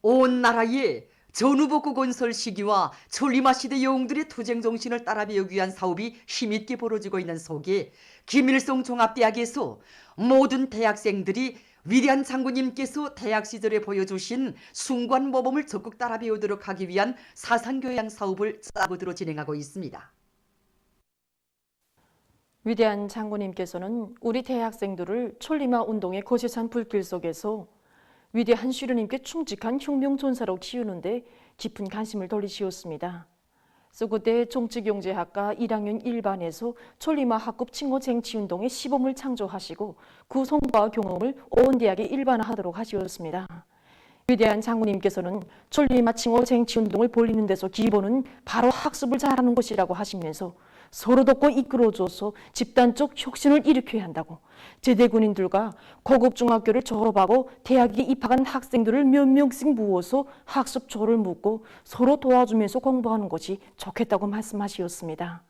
온 나라에 전후복구 건설 시기와 천리마 시대 영웅들의 투쟁 정신을 따라 배우기 위한 사업이 힘있게 벌어지고 있는 속에 김일성 종합대학에서 모든 대학생들이 위대한 장군님께서 대학 시절에 보여주신 숭고한 모범을 적극 따라 배우도록 하기 위한 사상교양 사업을 사업으로 진행하고 있습니다. 위대한 장군님께서는 우리 대학생들을 천리마 운동의 거세찬 불길 속에서 위대한 슈르님께 충직한 혁명전사로 키우는데 깊은 관심을 돌리시었습니다. 그때 정치경제학과 1학년 1반에서 천리마 학급 칭호 쟁취운동의 시범을 창조하시고 그 성과와 경험을 온 대학에 일반화하도록 하시었습니다. 위대한 장군님께서는 천리마 칭호 쟁취운동을 벌이는 데서 기본은 바로 학습을 잘하는 것이라고 하시면서 서로 돕고 이끌어줘서 집단적 혁신을 일으켜야 한다고, 제대군인들과 고급 중학교를 졸업하고 대학에 입학한 학생들을 몇 명씩 모아서 학습조를 묻고 서로 도와주면서 공부하는 것이 좋겠다고 말씀하셨습니다.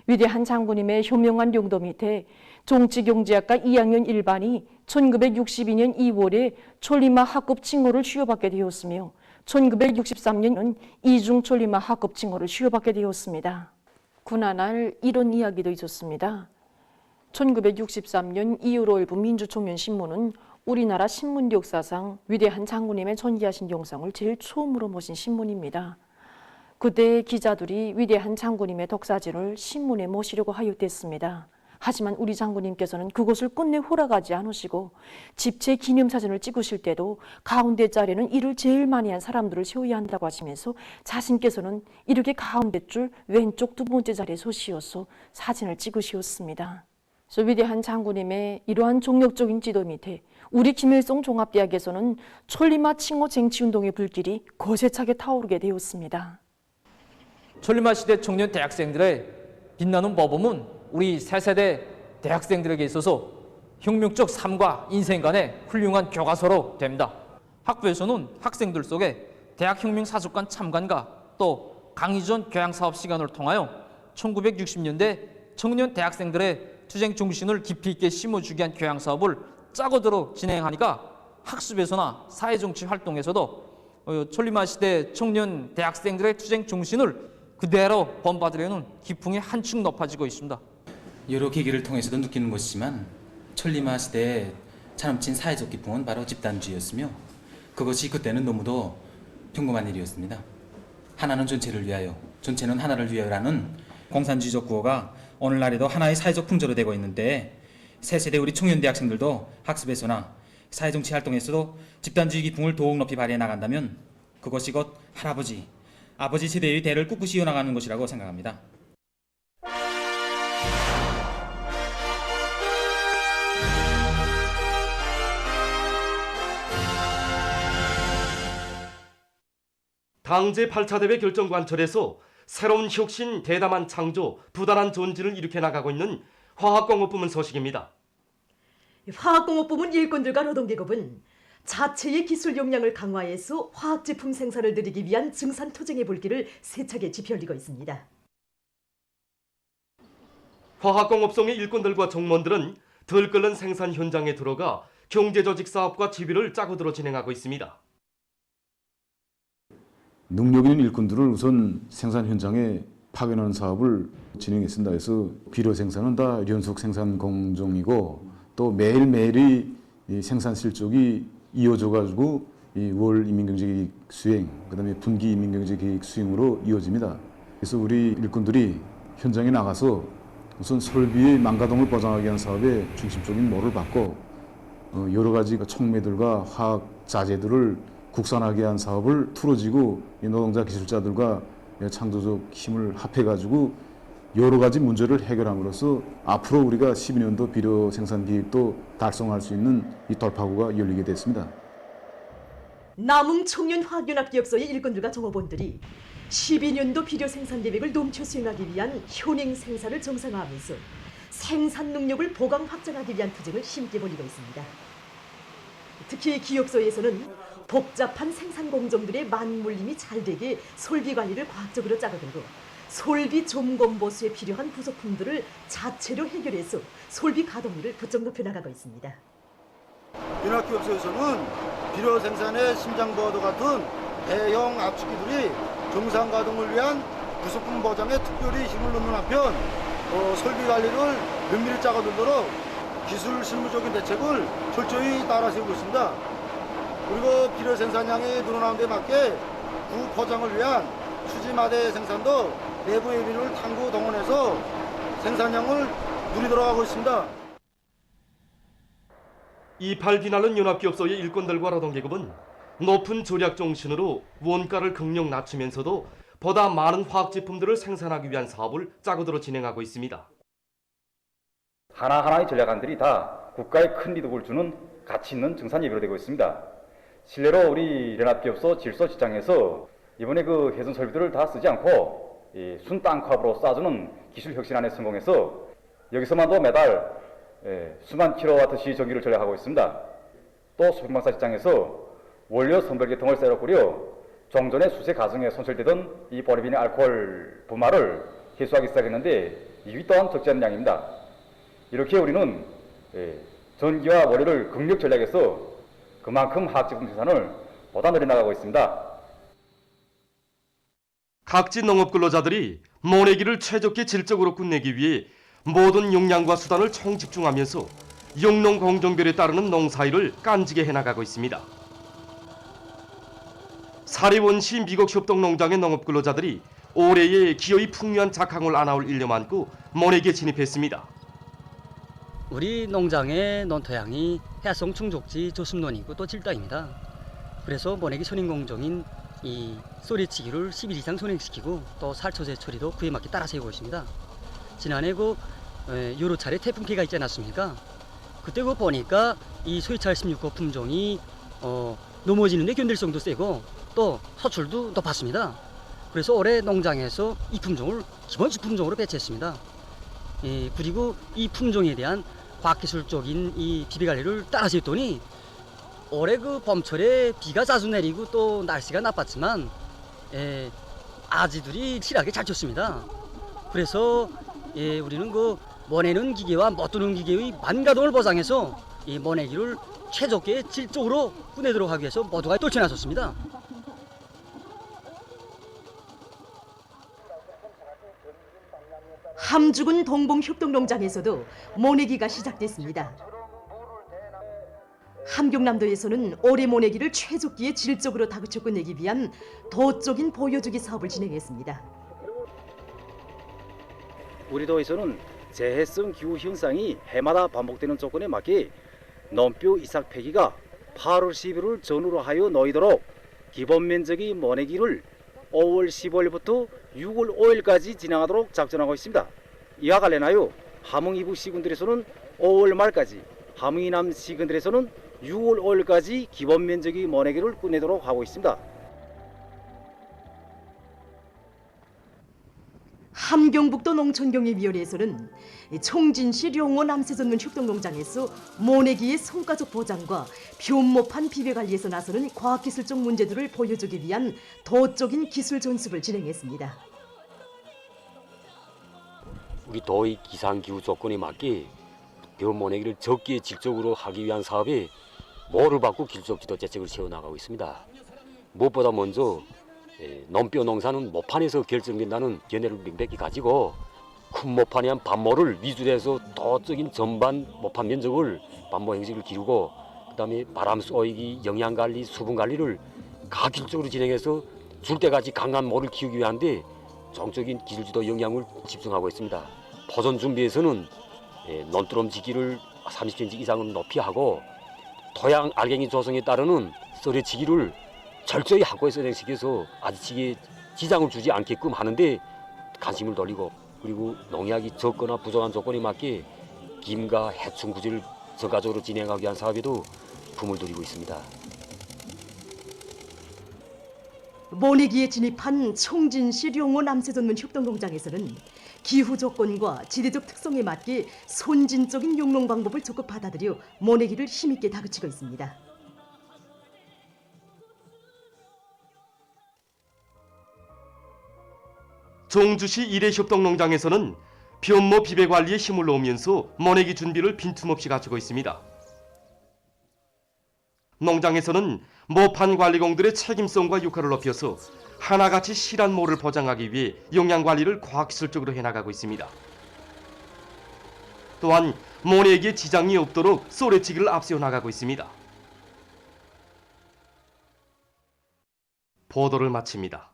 위대한 장군님의 현명한 용도 밑에 정치경제학과 2학년 1반이 1962년 2월에 천리마 학급 칭호를 수여받게 되었으며 1963년은 이중 천리마 학급 칭호를 수여받게 되었습니다. 그날 이런 이야기도 있었습니다. 1963년 2월 5일 민주총연신문은 우리나라 신문 역사상 위대한 장군님의 전기하신 영상을 제일 처음으로 모신 신문입니다. 그때 기자들이 위대한 장군님의 덕사진을 신문에 모시려고 하였댔습니다. 하지만 우리 장군님께서는 그것을 끝내 허락하지 않으시고 집체 기념사진을 찍으실 때도 가운데 자리는 일을 제일 많이 한 사람들을 세워야 한다고 하시면서 자신께서는 이렇게 가운데 줄 왼쪽 두 번째 자리에 서시어서 사진을 찍으시었습니다. 그래서 위대한 장군님의 이러한 종력적인 지도 밑에 우리 김일성 종합대학에서는 천리마 칭호 쟁취운동의 불길이 거세차게 타오르게 되었습니다. 천리마 시대 청년 대학생들의 빛나는 모범은 우리 새세대 대학생들에게 있어서 혁명적 삶과 인생관의 훌륭한 교과서로 됩니다. 학부에서는 학생들 속에 대학혁명 사숙관 참관과 또 강의전 교양사업 시간을 통하여 1960년대 청년 대학생들의 투쟁 정신을 깊이 있게 심어주기 위한 교양사업을 짜고도록 진행하니까 학습에서나 사회정치 활동에서도 천리마 시대 청년 대학생들의 투쟁 정신을 그대로 본받으려는 기풍이 한층 높아지고 있습니다. 여러 계기를 통해서도 느끼는 것이지만 천리마 시대의 차넘친 사회적 기풍은 바로 집단주의였으며 그것이 그때는 너무도 평범한 일이었습니다. 하나는 전체를 위하여, 전체는 하나를 위하여라는 공산주의적 구호가 오늘날에도 하나의 사회적 풍조로 되고 있는데 새 세대 우리 청년 대학생들도 학습에서나 사회정치 활동에서도 집단주의 기풍을 더욱 높이 발휘해 나간다면 그것이 곧 할아버지, 아버지 세대의 대를 꿋꿋이 이어나가는 것이라고 생각합니다. 당 제8차 대회 결정관철에서 새로운 혁신, 대담한 창조, 부단한 전진을 일으켜 나가고 있는 화학공업부문 소식입니다. 화학공업부문 일꾼들과 노동계급은 자체의 기술 역량을 강화해서 화학제품 생산을 늘리기 위한 증산투쟁의 불길을 세차게 지펴올리고 있습니다. 화학공업성의 일꾼들과 정무원들은 덜 끓는 생산 현장에 들어가 경제조직 사업과 지휘를 짜고들어 진행하고 있습니다. 능력 있는 일꾼들을 우선 생산 현장에 파견하는 사업을 진행했습니다. 그래서 비료 생산은 다 연속 생산 공정이고 또 매일매일이 이 생산 실적이 이어져 가지고 이 월 인민경제계획 수행, 그다음에 분기 인민경제계획 수행으로 이어집니다. 그래서 우리 일꾼들이 현장에 나가서 우선 설비의 망가동을 보장하기 위한 사업에 중심적인 모를 받고 여러 가지 촉매들과 화학 자재들을 국산하기 위한 사업을 틀어지고 이 노동자 기술자들과 창조적 힘을 합해가지고 여러 가지 문제를 해결함으로써 앞으로 우리가 12년도 비료 생산 계획도 달성할 수 있는 이 돌파구가 열리게 됐습니다. 남흥 청년 화학연합기업소의 일꾼들과 종업원들이 12년도 비료 생산 계획을 넘쳐 수행하기 위한 현행 생산을 정상화하면서 생산 능력을 보강 확장하기 위한 투쟁을 힘께 벌이고 있습니다. 특히 기업소에서는 복잡한 생산 공정들의 맞물림이 잘 되게 설비 관리를 과학적으로 짜고들고 설비 점검 보수에 필요한 부속품들을 자체로 해결해서 설비 가동률을 부쩍 높여나가고 있습니다. 연합기업소에서는 비료 생산의 심장부와도 같은 대형 압축기들이 정상 가동을 위한 부속품 보장에 특별히 힘을 넣는 한편 설비 관리를 면밀히 짜가들도록 기술 실무적인 대책을 철저히 따라 세우고 있습니다. 그리고 비료 생산량이 늘어나는 데 맞게 구포장을 위한 수지마대 생산도 내부 예비를 탐구 동원해서 생산량을 누리도록 하고 있습니다. 이팔 비난은 연합기업소의 일꾼들과 노동계급은 높은 절약 정신으로 원가를 극력 낮추면서도 보다 많은 화학제품들을 생산하기 위한 사업을 짜고들어 진행하고 있습니다. 하나하나의 전략안들이 다 국가에 큰 이득을 주는 가치 있는 증산 예비로 되고 있습니다. 실례로 우리 연합기업소 질소 시장에서 이번에 그 해선 설비들을 다 쓰지 않고 순 땅컵으로 쏴주는 기술 혁신안에 성공해서 여기서만도 매달 수만 킬로와트시 전기를 절약하고 있습니다. 또 소금방사 시장에서 원료 선별 계통을 새로 꾸려 종전의 수세 과정에 손실되던 이 보리비닐 알코올 분말을 해소하기 시작했는데 이 또한 적지 않은 양입니다. 이렇게 우리는 전기와 원료를 극력 절약해서 그만큼 화학제품 생산을 보다 늘려나가고 있습니다. 각지 농업 근로자들이 모내기를 최적의 질적으로 끝내기 위해 모든 역량과 수단을 총집중하면서 영농 공정별에 따르는 농사일을 깐지게 해나가고 있습니다. 사리원시 미국협동농장의 농업 근로자들이 올해의 기어이 풍요한 작황을 안아올 일념 안고 모내기에 진입했습니다. 우리 농장의 논토양이 해성 충족지 조습논이고 또 질당입니다. 그래서 모내기 선인공정인 이 쏘리치기를 10일 이상 선행시키고 또 살초제 처리도 그에 맞게 따라 세우고 있습니다. 지난해 여러 차례 태풍 피해가 있지 않았습니까? 그때 보니까 이 소이찰 16호 품종이 넘어지는데 견딜성도 세고 또 서출도 높았습니다. 그래서 올해 농장에서 이 품종을 기본식 품종으로 배치했습니다. 그리고 이 품종에 대한 과학기술적인 이 비비관리를 따라 세웠더니 올해 그 봄철에 비가 자주 내리고 또 날씨가 나빴지만 아지들이 실하게 잘 쳤습니다. 그래서 우리는 그 모내는 기계와 못 두는 기계의 만가동을 보장해서 이 모내기를 최적의 질적으로 끝내도록 하기 위해서 모두가 떨쳐나섰습니다. 함주군 동봉협동농장에서도 모내기가 시작됐습니다. 함경남도에서는 올해 모내기를 최적기의 질적으로 다그쳐 끝내기 위한 도적인 보여주기 사업을 진행했습니다. 우리 도에서는 재해성 기후 현상이 해마다 반복되는 조건에 맞게 논뼈 이삭 폐기가 8월 11일 전후로 하여 놓이도록 기본 면적의 모내기를 5월 15일부터 6월 5일까지 진행하도록 작전하고 있습니다. 이와 관련하여 함흥 이부 시군들에서는 5월 말까지, 함흥 이남 시군들에서는 6월 5일까지 기본 면적의 모내기를 끝내도록 하고 있습니다. 함경북도 농촌경협위원회에서는 총진시 룡호 남세전문 협동농장에서 모내기의 성과적 보장과 변모판 비배관리에서 나서는 과학기술적 문제들을 보여주기 위한 도적인 기술 전습을 진행했습니다. 우리 도의 기상기후 조건에 맞게 변모내기를 적기에 질적으로 하기 위한 사업에 모를 받고 기술적 지도 대책을 세워나가고 있습니다. 무엇보다 먼저 논뼈 농사는 모판에서 결정된다는 견해를 명백히 가지고 큰 모판에 한 반모를 위주로 해서 도적인 전반 모판 면적을 반모 형식을 기르고 그다음에 바람 쏘이기, 영양 관리, 수분 관리를 가기술적으로 진행해서 줄 때까지 강한 모를 키우기 위한데 종적인 기술지도 역량을 집중하고 있습니다. 포존 준비에서는 논두렁지기를 30cm 이상은 높이 하고 토양 알갱이 조성에 따르는 썰어치기를 철저히 확고해서 진행시켜서 아지치기에 지장을 주지 않게끔 하는데 관심을 돌리고 그리고 농약이 적거나 부족한 조건에 맞게 김과 해충 구제를 전가적으로 진행하기 위한 사업에도 품을 들이고 있습니다. 모내기에 진입한 총진시 룡호 남세전문 협동농장에서는 기후 조건과 지대적 특성에 맞게 선진적인 용농 방법을 적극 받아들여 모내기를 힘있게 다그치고 있습니다. 종주시 일회협동농장에서는 변모 비배 관리에 힘을 놓으면서 모내기 준비를 빈틈없이 갖추고 있습니다. 농장에서는 모판 관리공들의 책임성과 역할을 높여서 하나같이 실한 모를 보장하기 위해 영양 관리를 과학기술적으로 해나가고 있습니다. 또한 모내에게 지장이 없도록 쏘레치기를 앞세워 나가고 있습니다. 보도를 마칩니다.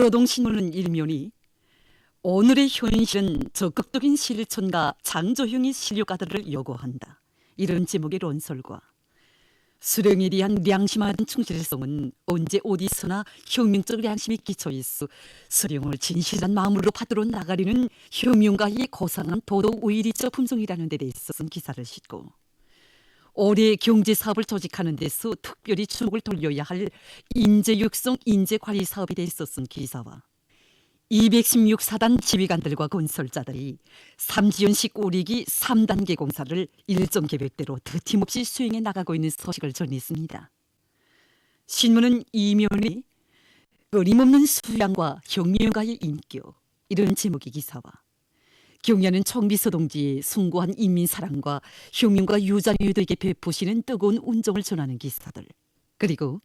노동신문은 일면이 오늘의 현실은 적극적인 실천과 창조형의 실효가들을 요구한다. 이런 제목의 논설과 수령에 대한 양심한 충실성은 언제 어디서나 혁명적 양심에 기초 있어 수령을 진실한 마음으로 받들어 나가려는 혁명가의 고상한 도덕 의리적 품성이라는 데 대해서 쓴 기사를 싣고 올해 경제사업을 조직하는 데서 특별히 주목을 돌려야 할 인재육성 인재관리 사업에 대해서 쓴 기사와 216사단 지휘관들과 건설자들이 삼지연식 5리기 3단계 공사를 일정 계획대로 드팀없이 수행해 나가고 있는 소식을 전했습니다. 신문은 이면이 끊임없는 수양과 혁명가의 인격 이런 제목의 기사와 경야는 총비서 동지의 숭고한 인민사랑과 혁명과 유자유들에게 베푸시는 뜨거운 운정을 전하는 기사들 그리고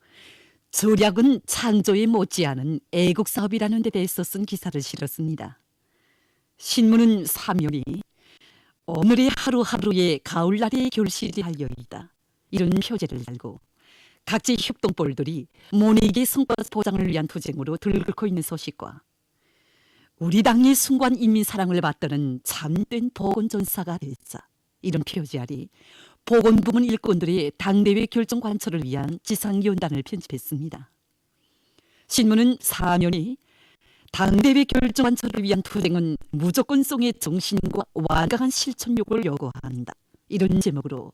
절약은 창조에 못지않은 애국사업이라는 데 대해서 쓴 기사를 실었습니다. 신문은 사면이 오늘의 하루하루에 가을날의 결실이 달려있다. 이런 표제를 달고 각지 협동볼들이 모내에게 성과 보장을 위한 투쟁으로 들끓고 있는 소식과 우리 당의 숭고한 인민사랑을 받드는 참된 보건전사가 되자 이런 표제 아래 보건부문 일꾼들의 당대회 결정 관철을 위한 지상연단을 편집했습니다. 신문은 사면이 당대회 결정 관철을 위한 투쟁은 무조건성의 정신과 완강한 실천력을 요구한다. 이런 제목으로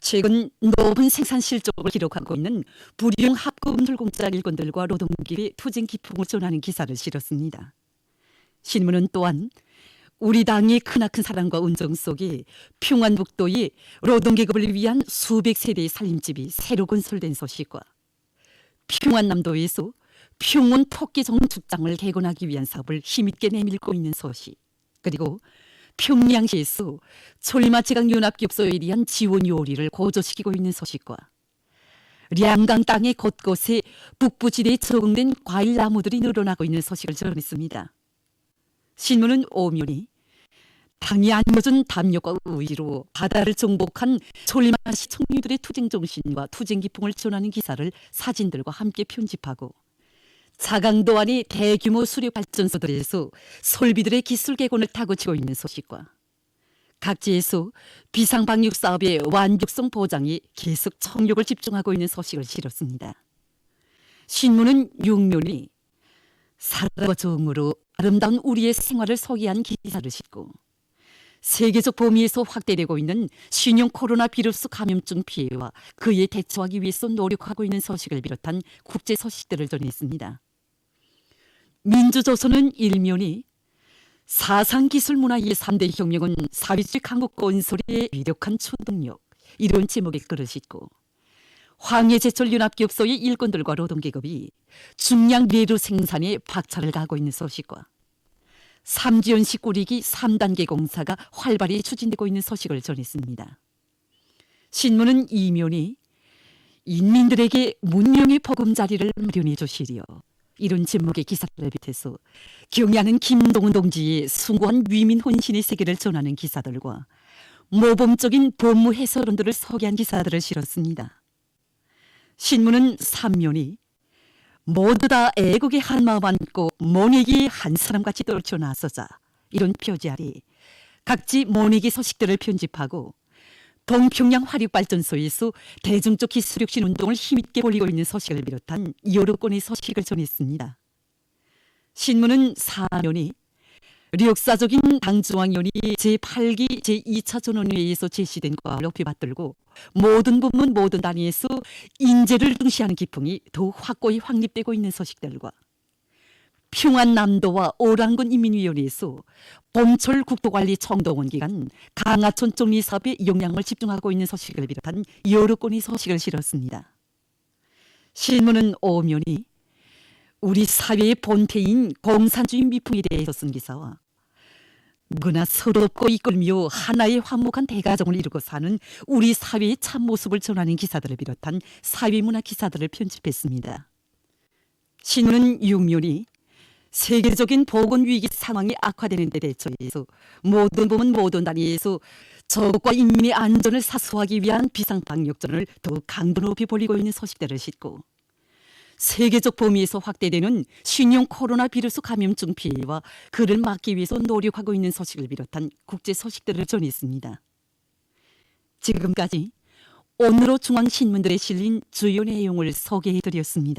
최근 높은 생산 실적을 기록하고 있는 불용 합금술공사 일꾼들과 노동기의 투쟁 기풍을 전하는 기사를 실었습니다. 신문은 또한 우리 당의 크나큰 사랑과 운정 속에 평안북도의 노동계급을 위한 수백 세대의 살림집이 새로 건설된 소식과 평안남도에서 평원 토끼정 축장을 개건하기 위한 사업을 힘있게 내밀고 있는 소식 그리고 평양시에서 천리마지강연합기업소에 대한 지원 요리를 고조시키고 있는 소식과 량강 땅의 곳곳에 북부지대에 적응된 과일나무들이 늘어나고 있는 소식을 전했습니다. 신문은 오면이 당이 안겨준 담력과 의지로 바다를 정복한 천리마시 청년들의 투쟁 정신과 투쟁 기풍을 전하는 기사를 사진들과 함께 편집하고 자강도 안의 대규모 수력 발전소들에서 설비들의 기술 개곤을 타고치고 있는 소식과 각지에서 비상방역 사업의 완벽성 보장에 계속 총력을 집중하고 있는 소식을 실었습니다. 신문은 6면이 사랑과 정으로 아름다운 우리의 생활을 소개한 기사를 싣고 세계적 범위에서 확대되고 있는 신형 코로나 바이러스 감염증 피해와 그에 대처하기 위해서 노력하고 있는 소식을 비롯한 국제 소식들을 전했습니다. 민주조선은 일면이 사상기술문화의 3대 혁명은 사회주의 한국 건설의 위력한 추동력 이런 제목의 글을 싣고 황해제철연합기업소의 일꾼들과 노동계급이 중량 내루 생산에 박차를 가하고 있는 소식과 삼지연식 5리기 3단계 공사가 활발히 추진되고 있는 소식을 전했습니다. 신문은 이면이 인민들에게 문명의 보금자리를 마련해 주시려 이런 제목의 기사를 비롯해서 경야는 김동훈 동지의 숭고한 위민 혼신의 세계를 전하는 기사들과 모범적인 법무 해설원들을 소개한 기사들을 실었습니다. 신문은 3면이 모두 다 애국의 한마음 안고 모내기 한 사람같이 떨쳐 나서자 이런 표지 아래 각지 모내기 소식들을 편집하고 동평양 화력발전소에서 대중적 기술혁신 운동을 힘있게 벌이고 있는 소식을 비롯한 여러 건의 소식을 전했습니다. 신문은 4면이 역사적인 당중앙위원회 제8기 제2차 전원회의에서 제시된 과를 높이 받들고 모든 부문 모든 단위에서 인재를 중시하는 기풍이 더욱 확고히 확립되고 있는 소식들과 평안남도와 오랑군 인민위원회에서 봄철 국도관리 청동원 기간 강하천 정리 사업에 영향을 집중하고 있는 소식을 비롯한 여러 건의 소식을 실었습니다. 신문은 오면이 우리 사회의 본태인 공산주의 미풍에 대해서 쓴 기사와 그나 서럽고 이끌며 하나의 화목한 대가정을 이루고 사는 우리 사회의 참모습을 전하는 기사들을 비롯한 사회문화 기사들을 편집했습니다. 신문은 6면이 세계적인 보건위기 상황이 악화되는 데 대처해서 모든 부문 모든 단위에서 저국과 인민의 안전을 사수하기 위한 비상방역전을 더욱 강도 높이 벌이고 있는 소식들을 싣고 세계적 범위에서 확대되는 신형 코로나 비루스 감염증 피해와 그를 막기 위해서 노력하고 있는 소식을 비롯한 국제 소식들을 전했습니다. 지금까지 오늘로 중앙신문들에 실린 주요 내용을 소개해드렸습니다.